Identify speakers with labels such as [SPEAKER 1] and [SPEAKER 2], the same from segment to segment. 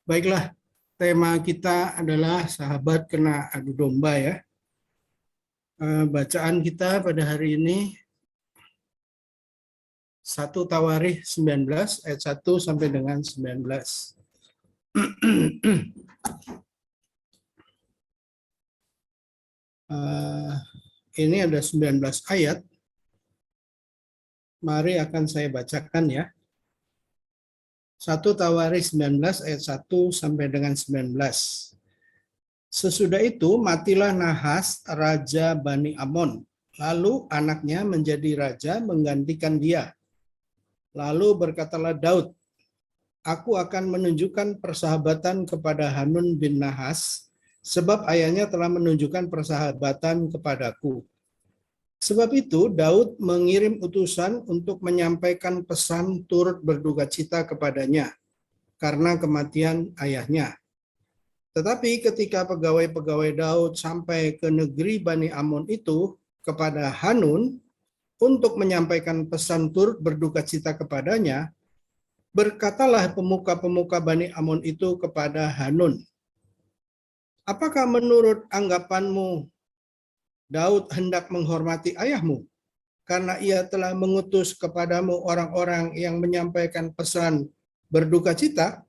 [SPEAKER 1] Baiklah, tema kita adalah sahabat kena adu domba ya. Bacaan kita pada hari ini 1 Tawarikh 19 ayat 1 sampai dengan 19. Ini ada 19 ayat. Mari akan saya bacakan ya. 1 Tawarikh 19 ayat 1 sampai dengan 19. Sesudah itu matilah Nahas, raja Bani Amon. Lalu anaknya menjadi raja menggantikan dia. Lalu berkatalah Daud, aku akan menunjukkan persahabatan kepada Hanun bin Nahas, sebab ayahnya telah menunjukkan persahabatan kepadaku. Sebab itu Daud mengirim utusan untuk menyampaikan pesan turut berduka cita kepadanya karena kematian ayahnya. Tetapi ketika pegawai-pegawai Daud sampai ke negeri Bani Amon itu kepada Hanun untuk menyampaikan pesan turut berduka cita kepadanya, berkatalah pemuka-pemuka Bani Amon itu kepada Hanun, apakah menurut anggapanmu Daud hendak menghormati ayahmu karena ia telah mengutus kepadamu orang-orang yang menyampaikan pesan berduka cita?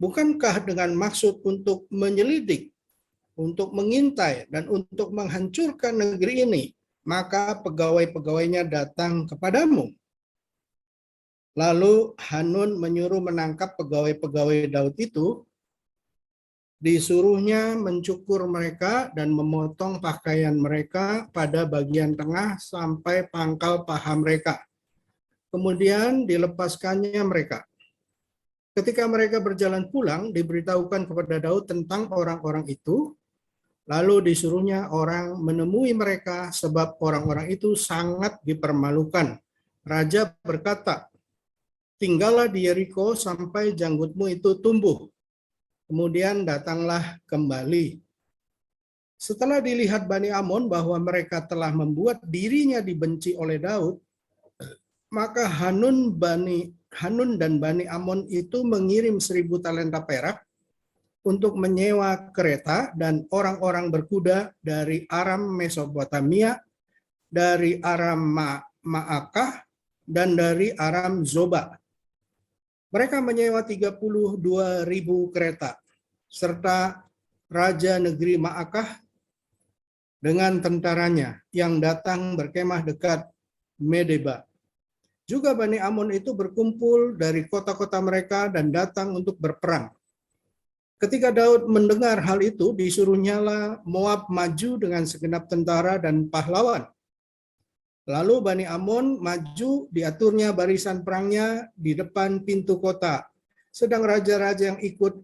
[SPEAKER 1] Bukankah dengan maksud untuk menyelidik, untuk mengintai, dan untuk menghancurkan negeri ini, maka pegawai-pegawainya datang kepadamu? Lalu Hanun menyuruh menangkap pegawai-pegawai Daud itu, disuruhnya mencukur mereka dan memotong pakaian mereka pada bagian tengah sampai pangkal paha mereka. Kemudian dilepaskannya mereka. Ketika mereka berjalan pulang, diberitahukan kepada Daud tentang orang-orang itu, lalu disuruhnya orang menemui mereka sebab orang-orang itu sangat dipermalukan. Raja berkata, tinggallah di Yeriko sampai janggutmu itu tumbuh. Kemudian datanglah kembali. Setelah dilihat Bani Amon bahwa mereka telah membuat dirinya dibenci oleh Daud, maka Hanun dan Bani Amon itu mengirim 1.000 talenta perak untuk menyewa kereta dan orang-orang berkuda dari Aram Mesopotamia, dari Aram Ma'akah, dan dari Aram Zoba. Mereka menyewa 32.000 kereta, serta raja negeri Ma'akah dengan tentaranya yang datang berkemah dekat Medeba. Juga Bani Amon itu berkumpul dari kota-kota mereka dan datang untuk berperang. Ketika Daud mendengar hal itu, disuruhnyalah Moab maju dengan segenap tentara dan pahlawan. Lalu Bani Amon maju, diaturnya barisan perangnya di depan pintu kota. Sedang raja-raja yang ikut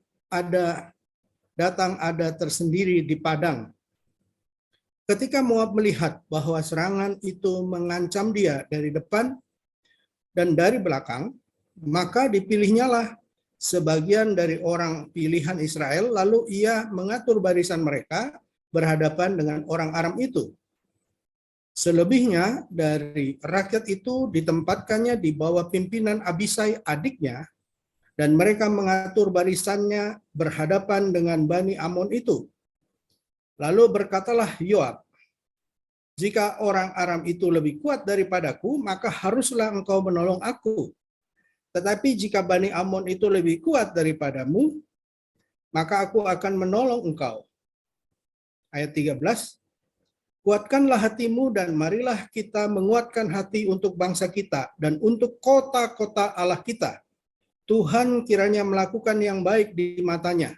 [SPEAKER 1] datang ada tersendiri di padang. Ketika Moab melihat bahwa serangan itu mengancam dia dari depan dan dari belakang, maka dipilihnyalah sebagian dari orang pilihan Israel, lalu ia mengatur barisan mereka berhadapan dengan orang Aram itu. Selebihnya dari rakyat itu ditempatkannya di bawah pimpinan Abisai adiknya, dan mereka mengatur barisannya berhadapan dengan Bani Amon itu. Lalu berkatalah Yoab, jika orang Aram itu lebih kuat daripadaku, maka haruslah engkau menolong aku. Tetapi jika Bani Amon itu lebih kuat daripadamu, maka aku akan menolong engkau. Ayat 13, kuatkanlah hatimu dan marilah kita menguatkan hati untuk bangsa kita dan untuk kota-kota Allah kita. Tuhan kiranya melakukan yang baik di matanya.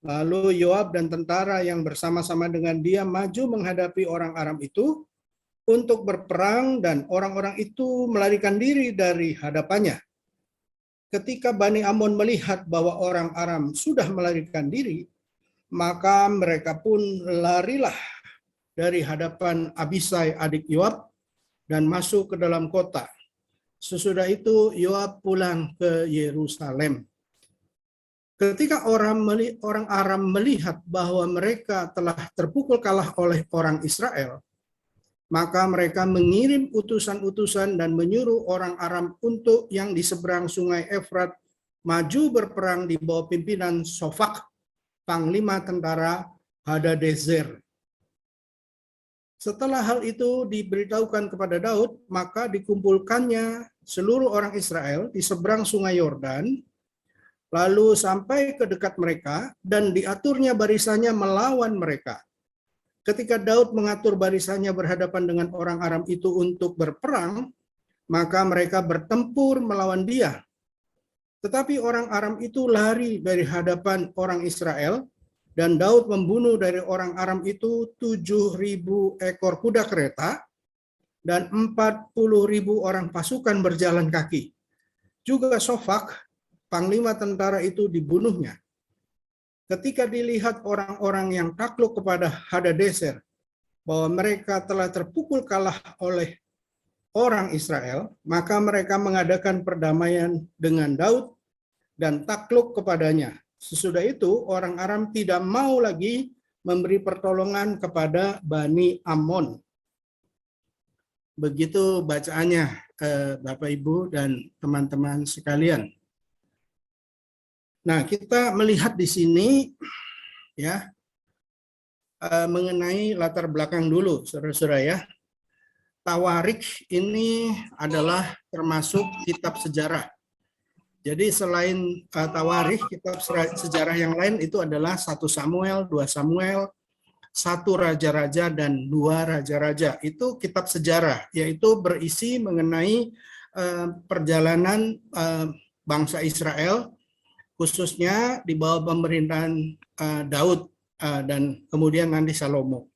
[SPEAKER 1] Lalu Yoab dan tentara yang bersama-sama dengan dia maju menghadapi orang Aram itu untuk berperang, dan orang-orang itu melarikan diri dari hadapannya. Ketika Bani Amon melihat bahwa orang Aram sudah melarikan diri, maka mereka pun larilah dari hadapan Abisai adik Yoab dan masuk ke dalam kota. Sesudah itu Yoab pulang ke Yerusalem. Ketika orang Aram melihat bahwa mereka telah terpukul kalah oleh orang Israel, maka mereka mengirim utusan-utusan dan menyuruh orang Aram untuk yang di seberang sungai Efrat maju berperang di bawah pimpinan Sofak, panglima tentara Hadadezer. Setelah hal itu diberitahukan kepada Daud, maka dikumpulkannya seluruh orang Israel di seberang sungai Yordan, lalu sampai ke dekat mereka, dan diaturnya barisannya melawan mereka. Ketika Daud mengatur barisannya berhadapan dengan orang Aram itu untuk berperang, maka mereka bertempur melawan dia. Tetapi orang Aram itu lari dari hadapan orang Israel, dan Daud membunuh dari orang Aram itu 7.000 ekor kuda kereta dan 40.000 orang pasukan berjalan kaki. Juga Sofak, panglima tentara itu dibunuhnya. Ketika dilihat orang-orang yang takluk kepada Hadadezer bahwa mereka telah terpukul kalah oleh orang Israel, maka mereka mengadakan perdamaian dengan Daud dan takluk kepadanya. Sesudah itu, orang Aram tidak mau lagi memberi pertolongan kepada Bani Ammon. Begitu bacaannya, Bapak, Ibu, dan teman-teman sekalian. Nah, kita melihat di sini ya mengenai latar belakang dulu, saudara-saudara ya. Tawarik ini adalah termasuk kitab sejarah. Jadi selain Tawarikh, kitab sejarah yang lain itu adalah 1 Samuel, 2 Samuel, 1 Raja-Raja, dan 2 Raja-Raja. Itu kitab sejarah, yaitu berisi mengenai perjalanan bangsa Israel, khususnya di bawah pemerintahan Daud dan kemudian nanti Salomo.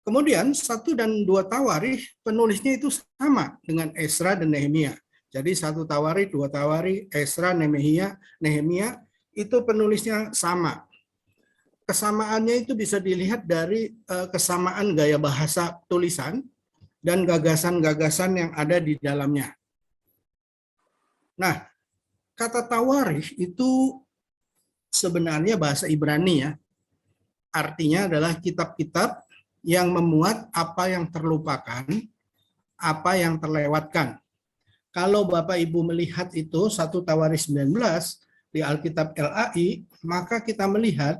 [SPEAKER 1] Kemudian 1 dan 2 Tawarikh penulisnya itu sama dengan Ezra dan Nehemia. Jadi 1 Tawarikh, 2 Tawarikh, Ezra, Nehemia itu penulisnya sama. Kesamaannya itu bisa dilihat dari kesamaan gaya bahasa tulisan dan gagasan-gagasan yang ada di dalamnya. Nah, kata Tawarikh itu sebenarnya bahasa Ibrani ya. Artinya adalah kitab-kitab yang memuat apa yang terlupakan, apa yang terlewatkan. Kalau Bapak Ibu melihat itu 1 Tawarikh 19 di Alkitab LAI, maka kita melihat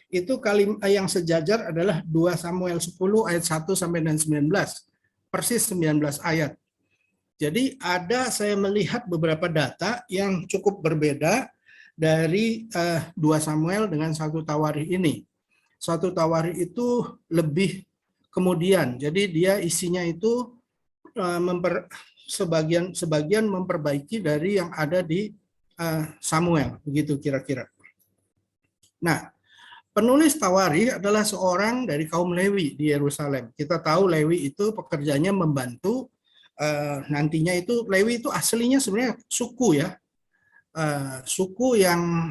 [SPEAKER 1] itu kalimat yang sejajar adalah 2 Samuel 10 ayat 1 sampai dan 19. Persis 19 ayat. Jadi saya melihat beberapa data yang cukup berbeda dari 2 Samuel dengan 1 Tawarikh ini. 1 Tawarikh itu lebih kemudian. Jadi dia isinya itu sebagian memperbaiki dari yang ada di Samuel, begitu kira-kira. Nah, penulis Tawarikh adalah seorang dari kaum Lewi di Yerusalem. Kita tahu Lewi itu pekerjaannya membantu, nantinya itu Lewi itu aslinya sebenarnya suku ya, suku yang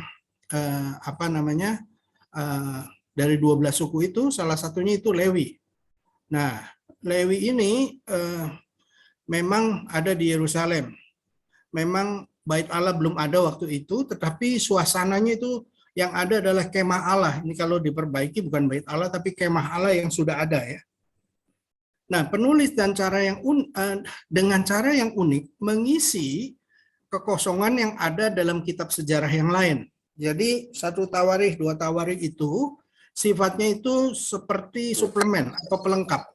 [SPEAKER 1] dari 12 suku itu salah satunya itu Lewi. Nah, Lewi ini memang ada di Yerusalem. Memang Bait Allah belum ada waktu itu, tetapi suasananya itu yang ada adalah kemah Allah. Ini kalau diperbaiki bukan Bait Allah, tapi kemah Allah yang sudah ada ya. Nah, penulis dan dengan cara yang unik mengisi kekosongan yang ada dalam kitab sejarah yang lain. Jadi 1 Tawarikh, 2 Tawarikh itu sifatnya itu seperti suplemen atau pelengkap.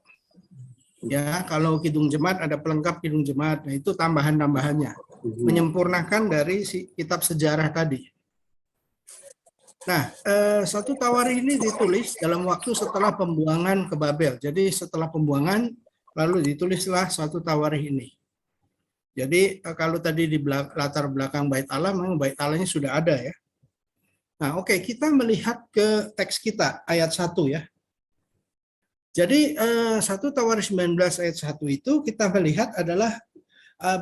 [SPEAKER 1] Ya, kalau Kidung Jemaat ada pelengkap Kidung Jemaat, nah itu tambahan-tambahannya, menyempurnakan dari kitab sejarah tadi. Nah, 1 Tawarikh ini ditulis dalam waktu setelah pembuangan ke Babel. Jadi setelah pembuangan, lalu ditulislah 1 Tawarikh ini. Jadi kalau tadi di latar belakang Bait Allah, memang Bait Allahnya sudah ada ya. Nah, oke, kita melihat ke teks kita, ayat 1 ya. Jadi 1 Tawarikh 19 ayat 1 itu kita melihat adalah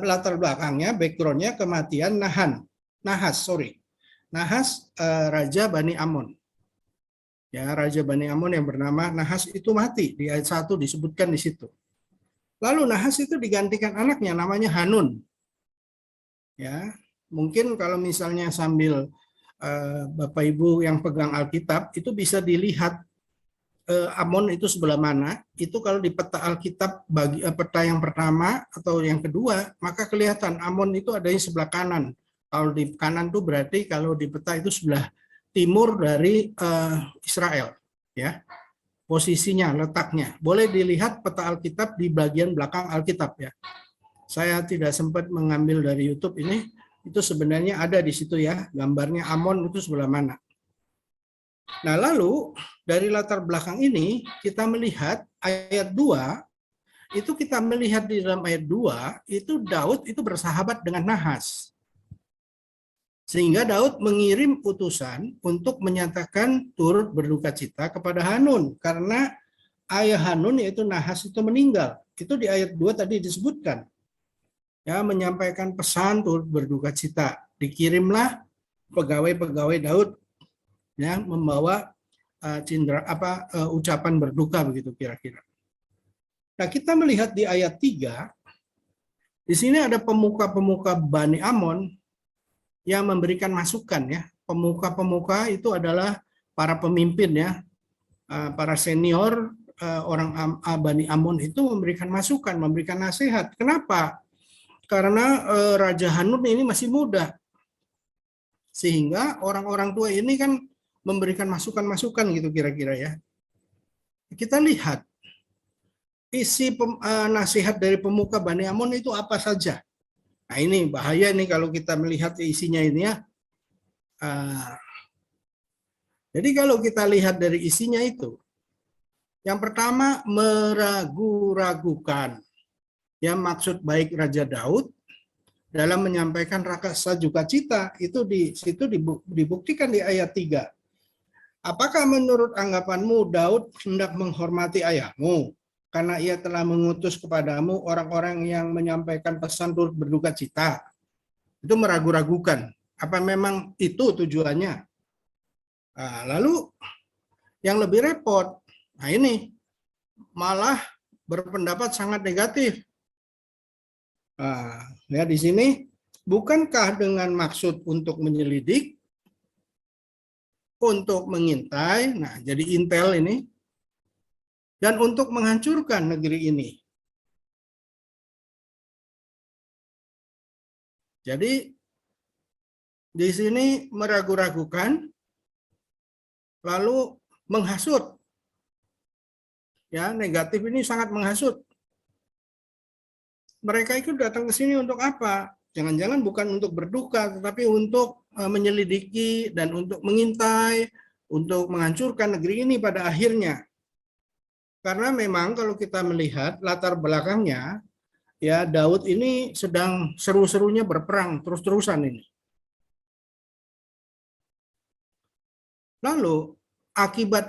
[SPEAKER 1] latar belakangnya, backgroundnya kematian Nahas, Raja Bani Ammon. Ya, Raja Bani Ammon yang bernama Nahas itu mati, di ayat 1 disebutkan di situ. Lalu Nahas itu digantikan anaknya namanya Hanun. Ya, mungkin kalau misalnya sambil Bapak Ibu yang pegang Alkitab itu bisa dilihat Amon itu sebelah mana, itu kalau di peta Alkitab peta yang pertama atau yang kedua, maka kelihatan Amon itu adanya sebelah kanan. Kalau di kanan itu berarti kalau di peta itu sebelah timur dari Israel, ya. Posisinya, letaknya. Boleh dilihat peta Alkitab di bagian belakang Alkitab, ya. Saya tidak sempat mengambil dari YouTube ini, itu sebenarnya ada di situ, ya, gambarnya Amon itu sebelah mana. Nah, lalu dari latar belakang ini kita melihat ayat 2, itu kita melihat di dalam ayat 2, itu Daud itu bersahabat dengan Nahas. Sehingga Daud mengirim utusan untuk menyatakan turut berduka cita kepada Hanun. Karena ayah Hanun yaitu Nahas itu meninggal. Itu di ayat 2 tadi disebutkan. Ya, menyampaikan pesan turut berduka cita. Dikirimlah pegawai-pegawai Daud yang membawa ucapan berduka begitu kira-kira. Nah, kita melihat di ayat 3, di sini ada pemuka-pemuka Bani Amon yang memberikan masukan, ya. Pemuka-pemuka itu adalah para pemimpin, ya, para senior orang Bani Amon itu memberikan masukan, memberikan nasihat. Kenapa? Karena Raja Hanun ini masih muda, sehingga orang-orang tua ini kan memberikan masukan-masukan gitu kira-kira, ya. Kita lihat isi nasihat dari pemuka Bani Amon itu apa saja. Nah, ini bahaya nih kalau kita melihat isinya ini, ya. Jadi kalau kita lihat dari isinya itu, yang pertama meragu-ragukan. Yang maksud baik Raja Daud dalam menyampaikan rasa duka cita itu di situ dibuktikan di ayat 3. Apakah menurut anggapanmu Daud hendak menghormati ayahmu karena ia telah mengutus kepadamu orang-orang yang menyampaikan pesan turut berduka cita? Itu meragu-ragukan. Apa memang itu tujuannya? Nah, lalu yang lebih repot, nah ini malah berpendapat sangat negatif. Nah, ya di sini bukankah dengan maksud untuk menyelidik, untuk mengintai, nah jadi intel ini, dan untuk menghancurkan negeri ini. Jadi di sini meragu-ragukan, lalu menghasut. Ya, negatif ini sangat menghasut. Mereka itu datang ke sini untuk apa? Jangan-jangan bukan untuk berduka, tetapi untuk menyelidiki dan untuk mengintai, untuk menghancurkan negeri ini pada akhirnya. Karena memang kalau kita melihat latar belakangnya, ya Daud ini sedang seru-serunya berperang terus-terusan ini. Lalu akibat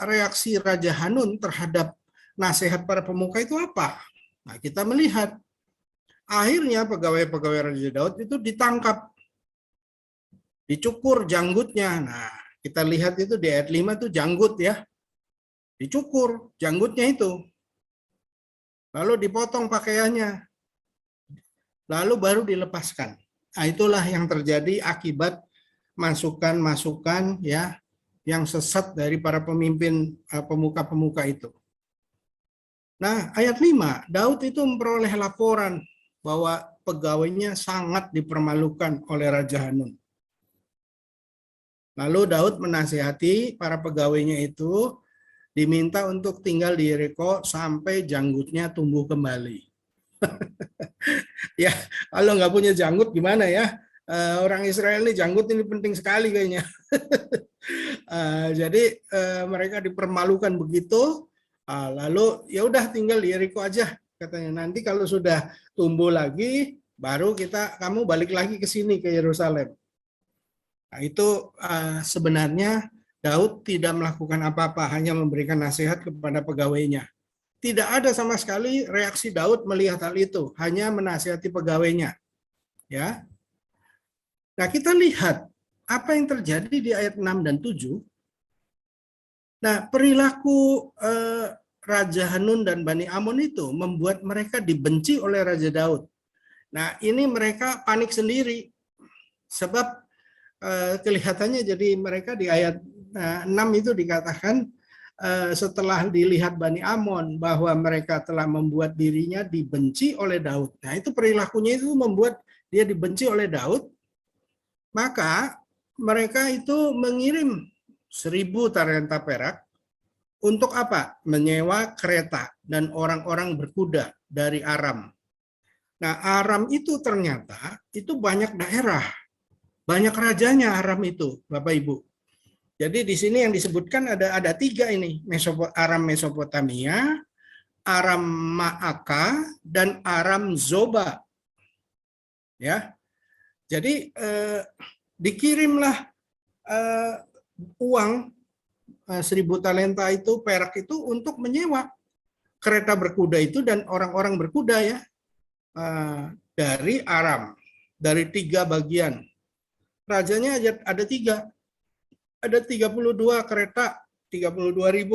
[SPEAKER 1] reaksi Raja Hanun terhadap nasihat para pemuka itu apa? Nah, kita melihat akhirnya pegawai-pegawai Raja Daud itu ditangkap, dicukur janggutnya. Nah, kita lihat itu di ayat 5 itu janggut, ya. Dicukur janggutnya itu. Lalu dipotong pakaiannya. Lalu baru dilepaskan. Nah, itulah yang terjadi akibat masukan-masukan, ya, yang sesat dari para pemimpin pemuka-pemuka itu. Nah, ayat 5, Daud itu memperoleh laporan bahwa pegawainya sangat dipermalukan oleh Raja Hanun. Lalu Daud menasihati para pegawainya itu diminta untuk tinggal di Yeriko sampai janggutnya tumbuh kembali. Ya, kalau nggak punya janggut gimana, ya? Orang Israel ini janggut ini penting sekali kayaknya. Jadi mereka dipermalukan begitu. Lalu ya udah tinggal di Yeriko aja katanya. Nanti kalau sudah tumbuh lagi, baru kamu balik lagi ke sini ke Yerusalem. Nah, itu sebenarnya Daud tidak melakukan apa-apa, hanya memberikan nasihat kepada pegawainya. Tidak ada sama sekali reaksi Daud melihat hal itu, hanya menasihati pegawainya. Ya. Nah, kita lihat apa yang terjadi di ayat 6 dan 7. Nah, perilaku Raja Hanun dan Bani Amon itu membuat mereka dibenci oleh Raja Daud. Nah, ini mereka panik sendiri. Sebab kelihatannya jadi mereka di ayat 6 itu dikatakan setelah dilihat Bani Amon bahwa mereka telah membuat dirinya dibenci oleh Daud. Nah, itu perilakunya itu membuat dia dibenci oleh Daud. Maka mereka itu mengirim 1.000 talenta perak untuk apa? Menyewa kereta dan orang-orang berkuda dari Aram. Nah, Aram itu ternyata itu banyak daerah, banyak rajanya Aram itu, Bapak Ibu. Jadi di sini yang disebutkan ada 3 ini, Aram Mesopotamia, Aram Maaka, dan Aram Zoba. Ya, jadi dikirimlah uang 1.000 talenta itu, perak itu untuk menyewa kereta berkuda itu dan orang-orang berkuda ya dari Aram, dari 3 bagian. Rajanya ada 3. Ada 32 kereta, 32.000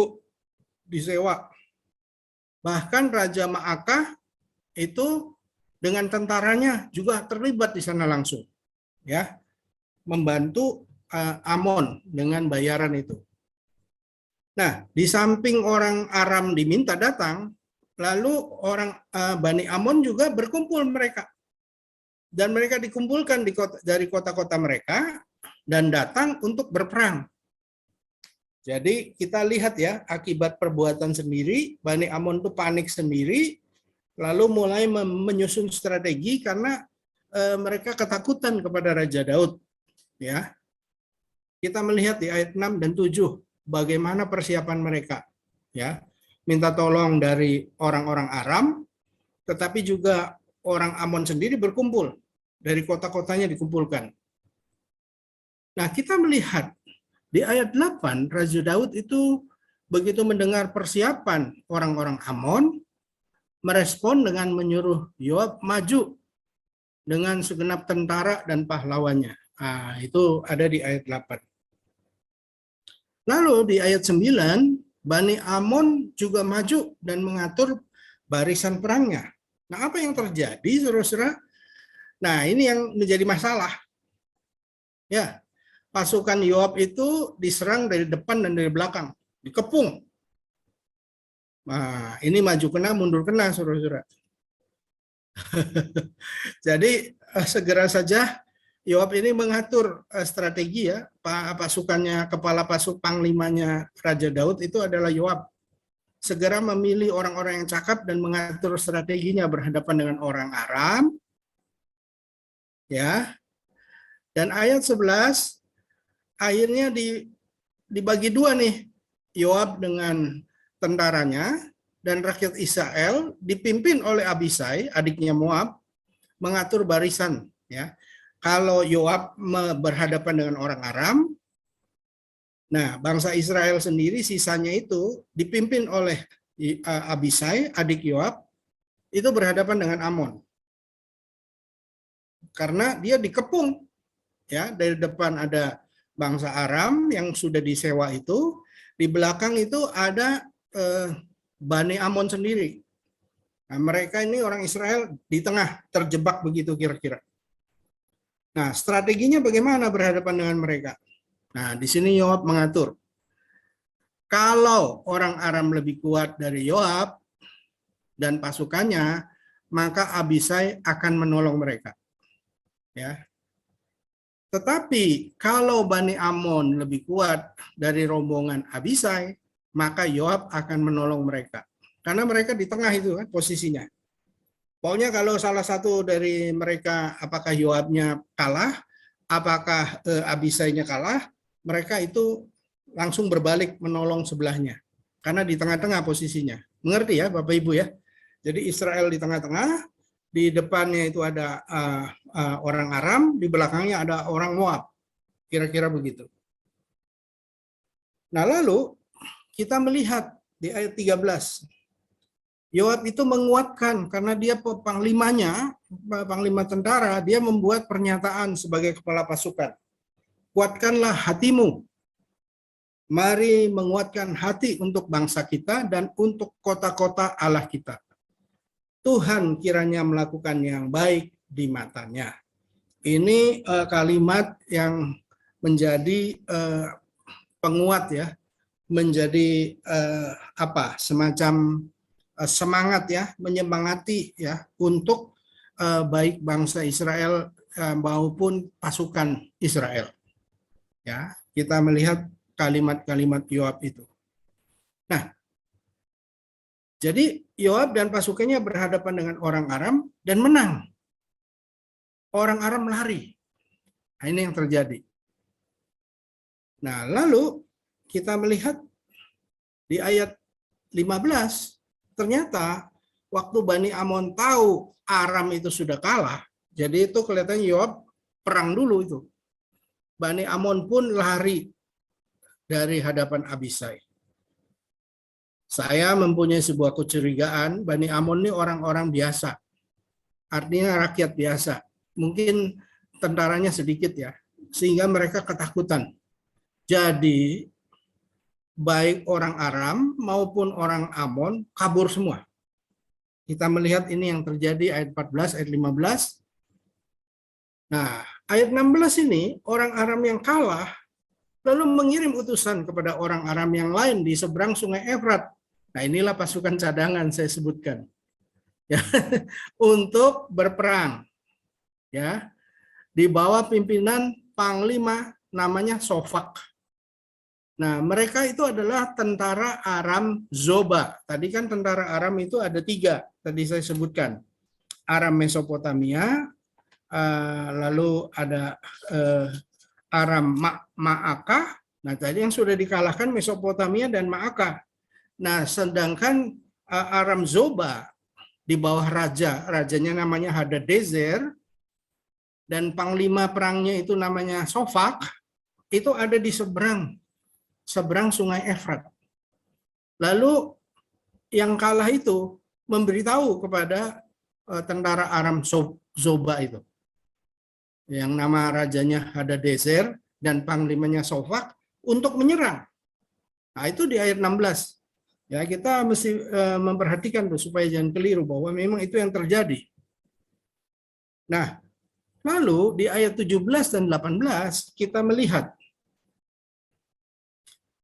[SPEAKER 1] disewa. Bahkan Raja Maakah itu dengan tentaranya juga terlibat di sana langsung, ya, membantu Amon dengan bayaran itu. Nah, di samping orang Aram diminta datang, lalu orang Bani Amon juga berkumpul mereka, dan mereka dikumpulkan dari kota-kota mereka dan datang untuk berperang. Jadi kita lihat ya, akibat perbuatan sendiri, Bani Amon itu panik sendiri, lalu mulai menyusun strategi karena mereka ketakutan kepada Raja Daud. Ya, kita melihat di ayat 6 dan 7 bagaimana persiapan mereka. Ya, minta tolong dari orang-orang Aram, tetapi juga orang Amon sendiri berkumpul dari kota-kotanya dikumpulkan. Nah, kita melihat di ayat 8, Raja Daud itu begitu mendengar persiapan orang-orang Amon, merespon dengan menyuruh Yoab maju dengan segenap tentara dan pahlawannya. Nah, itu ada di ayat 8. Lalu di ayat 9, Bani Amon juga maju dan mengatur barisan perangnya. Nah, apa yang terjadi, saudara-saudara? Nah, ini yang menjadi masalah. Ya, pasukan Yoab itu diserang dari depan dan dari belakang, dikepung. Nah, ini maju kena, mundur kena, saudara-saudara. Jadi segera saja Yoab ini mengatur strategi ya, pasukannya, kepala panglimanya Raja Daud itu adalah Yoab. Segera memilih orang-orang yang cakap dan mengatur strateginya berhadapan dengan orang Aram. Ya. Dan ayat 11 akhirnya dibagi 2 nih, Yoab dengan tentaranya, dan rakyat Israel dipimpin oleh Abisai, adiknya Moab, mengatur barisan. Ya, kalau Yoab berhadapan dengan orang Aram, nah bangsa Israel sendiri sisanya itu dipimpin oleh Abisai, adik Yoab, itu berhadapan dengan Amon. Karena dia dikepung. Ya, dari depan ada bangsa Aram yang sudah disewa itu, di belakang itu ada Bani Amon sendiri. Nah, mereka ini orang Israel di tengah, terjebak begitu kira-kira. Nah, strateginya bagaimana berhadapan dengan mereka? Nah, di sini Yoab mengatur. Kalau orang Aram lebih kuat dari Yoab dan pasukannya, maka Abisai akan menolong mereka. Ya. Tetapi kalau Bani Amon lebih kuat dari rombongan Abisai, maka Yoab akan menolong mereka. Karena mereka di tengah itu kan posisinya. Pokoknya kalau salah satu dari mereka, apakah Yoabnya kalah, apakah Abisainya kalah, mereka itu langsung berbalik menolong sebelahnya. Karena di tengah-tengah posisinya. Mengerti ya Bapak Ibu ya? Jadi Israel di tengah-tengah, di depannya itu ada orang Aram, di belakangnya ada orang Moab. Kira-kira begitu. Nah, lalu kita melihat di ayat 13. Yoab itu menguatkan karena dia panglimanya, panglima tentara, dia membuat pernyataan sebagai kepala pasukan. Kuatkanlah hatimu. Mari menguatkan hati untuk bangsa kita dan untuk kota-kota Allah kita. Tuhan kiranya melakukan yang baik di matanya. Ini kalimat yang menjadi penguat ya menjadi semacam semangat ya, menyemangati ya untuk baik bangsa Israel maupun pasukan Israel. Ya, kita melihat kalimat-kalimat Yoab itu. Nah, jadi Yoab dan pasukannya berhadapan dengan orang Aram dan menang. Orang Aram lari. Nah, ini yang terjadi. Nah, lalu kita melihat di ayat 15, ternyata waktu Bani Amon tahu Aram itu sudah kalah, jadi itu kelihatannya Yoab perang dulu itu. Bani Amon pun lari dari hadapan Abisai. Saya mempunyai sebuah kecurigaan, Bani Amon ini orang-orang biasa. Artinya rakyat biasa. Mungkin tentaranya sedikit ya, sehingga mereka ketakutan. Jadi baik orang Aram maupun orang Amon kabur semua. Kita melihat ini yang terjadi ayat 14, ayat 15. Nah, ayat 16 ini orang Aram yang kalah lalu mengirim utusan kepada orang Aram yang lain di seberang sungai Efrat. Nah, inilah pasukan cadangan saya sebutkan. Ya, untuk berperang. Ya, di bawah pimpinan panglima namanya Sofak. Nah, mereka itu adalah tentara Aram Zoba. Tadi kan tentara Aram itu ada 3, tadi saya sebutkan. Aram Mesopotamia, lalu ada Aram Ma'akah. Nah, tadi yang sudah dikalahkan Mesopotamia dan Ma'akah. Nah, sedangkan Aram Zoba di bawah rajanya namanya Hadadezer, dan panglima perangnya itu namanya Sofak, itu ada di seberang sungai Efrat. Lalu yang kalah itu memberitahu kepada tentara Aram Zoba itu, yang nama rajanya Hadadezer dan panglimanya Sofak, untuk menyerang. Nah, itu di ayat 16. Ya, kita mesti memperhatikan tuh supaya jangan keliru bahwa memang itu yang terjadi. Nah, lalu di ayat 17 dan 18 kita melihat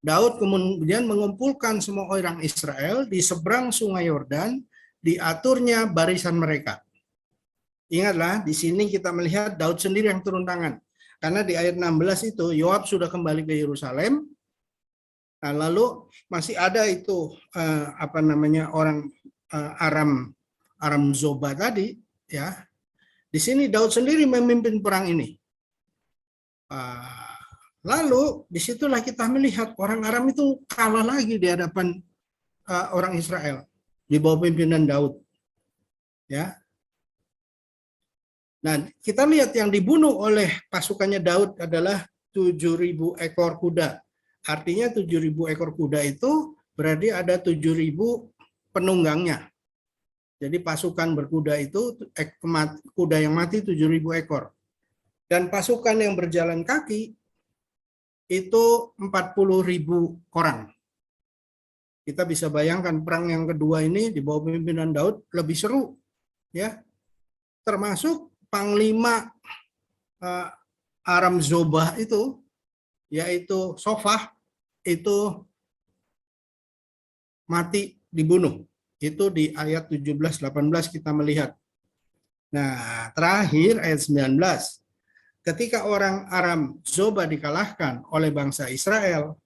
[SPEAKER 1] Daud kemudian mengumpulkan semua orang Israel di seberang sungai Yordan, diaturnya barisan mereka. Ingatlah, di sini kita melihat Daud sendiri yang turun tangan. Karena di ayat 16 itu Yoab sudah kembali ke Yerusalem. Nah, lalu masih ada itu orang Aram Zoba tadi, ya. Di sini Daud sendiri memimpin perang ini. Lalu disitulah kita melihat orang Aram itu kalah lagi di hadapan orang Israel di bawah pimpinan Daud. Ya. Nah, kita lihat yang dibunuh oleh pasukannya Daud adalah 7.000 ekor kuda. Artinya 7.000 ekor kuda itu berarti ada 7.000 penunggangnya. Jadi pasukan berkuda itu, kuda yang mati 7.000 ekor. Dan pasukan yang berjalan kaki itu 40.000 orang. Kita bisa bayangkan perang yang kedua ini di bawah pimpinan Daud lebih seru. Ya, termasuk panglima Aram Zobah itu, yaitu Sofah, itu mati dibunuh. Itu di ayat 17-18 kita melihat. Nah, terakhir ayat 19. Ketika orang Aram Zoba dikalahkan oleh bangsa Israel,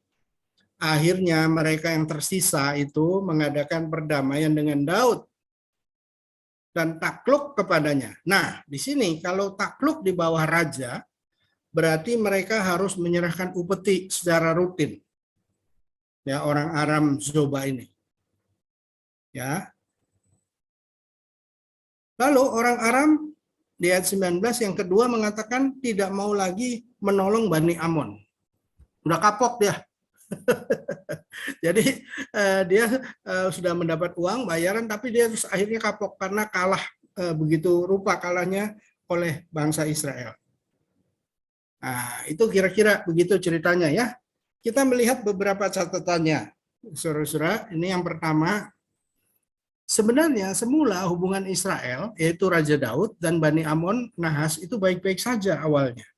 [SPEAKER 1] akhirnya mereka yang tersisa itu mengadakan perdamaian dengan Daud dan takluk kepadanya. Nah, di sini kalau takluk di bawah raja, berarti mereka harus menyerahkan upeti secara rutin. Ya, orang Aram Zoba ini. Ya. Lalu orang Aram di ayat 19 yang kedua mengatakan tidak mau lagi menolong Bani Amon. Udah kapok dia. Jadi dia sudah mendapat uang bayaran, tapi dia terus akhirnya kapok karena kalah, begitu rupa kalahnya oleh bangsa Israel. Nah, itu kira-kira begitu ceritanya ya. Kita melihat beberapa catatannya, saudara-saudara. Ini yang pertama, sebenarnya semula hubungan Israel, yaitu Raja Daud dan Bani Amon Nahas itu baik-baik saja awalnya.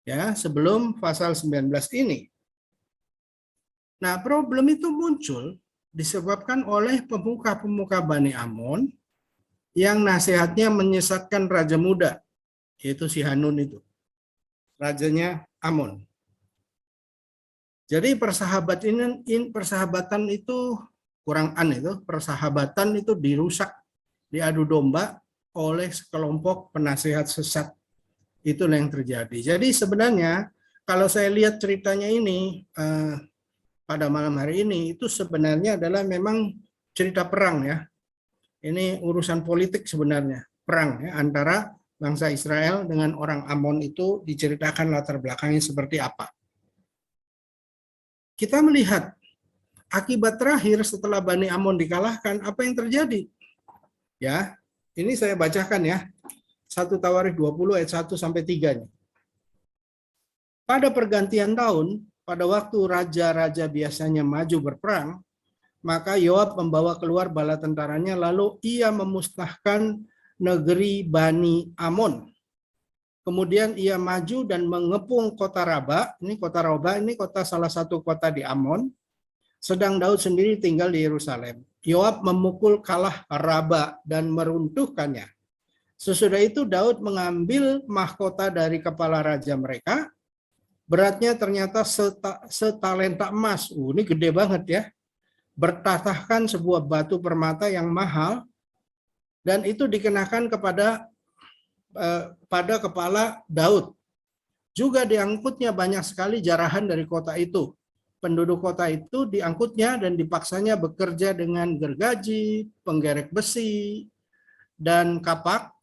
[SPEAKER 1] Ya, sebelum pasal 19 ini. Nah, problem itu muncul disebabkan oleh pemuka-pemuka Bani Amon yang nasihatnya menyesatkan raja muda, yaitu si Hanun itu, rajanya Amon. Jadi persahabatan itu persahabatan itu dirusak, diadu domba oleh sekelompok penasihat sesat. Itulah yang terjadi. Jadi sebenarnya kalau saya lihat ceritanya ini pada malam hari ini, itu sebenarnya adalah memang cerita perang ya. Ini urusan politik sebenarnya, perang ya, antara bangsa Israel dengan orang Amon itu diceritakan latar belakangnya seperti apa. Kita melihat akibat terakhir setelah Bani Amon dikalahkan, apa yang terjadi? Ya, ini saya bacakan ya. 1 Tawarikh 20 ayat 1 sampai 3 nih. Pada pergantian tahun, pada waktu raja-raja biasanya maju berperang, maka Yoab membawa keluar bala tentaranya, lalu ia memusnahkan negeri Bani Amon. Kemudian ia maju dan mengepung kota Raba. Ini kota Raba, ini kota salah satu kota di Amon. Sedang Daud sendiri tinggal di Yerusalem. Yoab memukul kalah Raba dan meruntuhkannya. Sesudah itu Daud mengambil mahkota dari kepala raja mereka. Beratnya ternyata setalenta emas. Ini gede banget ya. Bertatahkan sebuah batu permata yang mahal, dan itu dikenakan pada kepala Daud. Juga diangkutnya banyak sekali jarahan dari kota itu. Penduduk kota itu diangkutnya dan dipaksanya bekerja dengan gergaji, penggerek besi, dan kapak.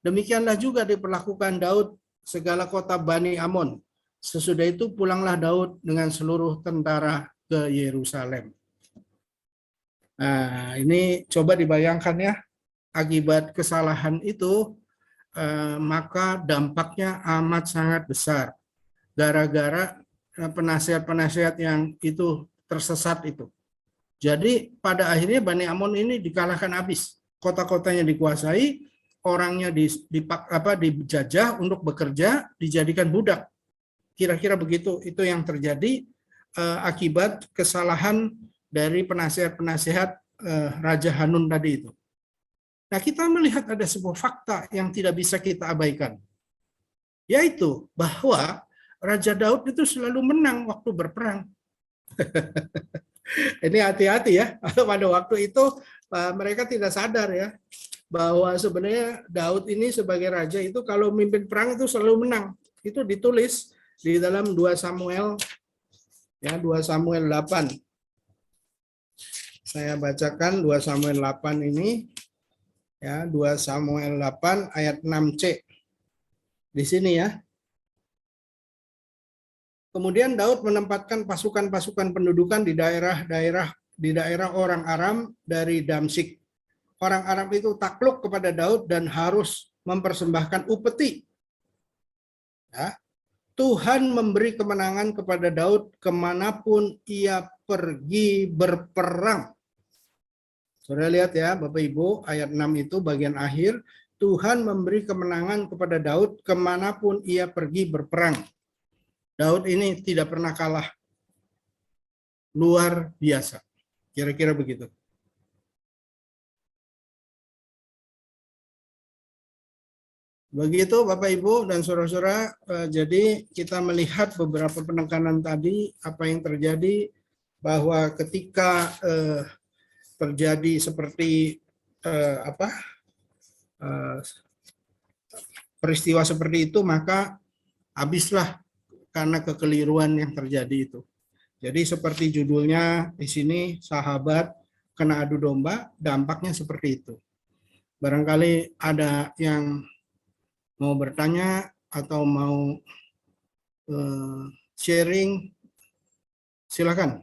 [SPEAKER 1] Demikianlah juga diperlakukan Daud segala kota Bani Amon. Sesudah itu pulanglah Daud dengan seluruh tentara ke Yerusalem. Nah, ini coba dibayangkan ya, akibat kesalahan itu, maka dampaknya amat sangat besar. Gara-gara penasihat-penasihat yang itu tersesat itu. Jadi pada akhirnya Bani Amon ini dikalahkan habis. Kota-kotanya dikuasai, orangnya dijajah untuk bekerja, dijadikan budak. Kira-kira begitu, itu yang terjadi akibat kesalahan dari penasihat-penasihat Raja Hanun tadi itu. Nah, kita melihat ada sebuah fakta yang tidak bisa kita abaikan, yaitu bahwa Raja Daud itu selalu menang waktu berperang. Ini hati-hati ya, pada waktu itu mereka tidak sadar ya, bahwa sebenarnya Daud ini sebagai raja itu kalau memimpin perang itu selalu menang. Itu ditulis di dalam 2 Samuel ya, 2 Samuel 8. Saya bacakan 2 Samuel 8 ini ya, 2 Samuel 8 ayat 6c. Di sini ya. Kemudian Daud menempatkan pasukan-pasukan pendudukan di daerah orang Aram dari Damsyik. Orang Aram itu takluk kepada Daud dan harus mempersembahkan upeti. Ya. Tuhan memberi kemenangan kepada Daud kemanapun ia pergi berperang. Saudara lihat ya Bapak Ibu, ayat 6 itu bagian akhir, Tuhan memberi kemenangan kepada Daud kemanapun ia pergi berperang. Daud ini tidak pernah kalah. Luar biasa. Kira-kira begitu. Begitu Bapak Ibu dan saudara-saudara, jadi kita melihat beberapa penekanan tadi, apa yang terjadi, bahwa ketika terjadi seperti peristiwa seperti itu, maka habislah karena kekeliruan yang terjadi itu. Jadi seperti judulnya di sini, sahabat kena adu domba, dampaknya seperti itu. Barangkali ada yang mau bertanya atau mau sharing, silakan.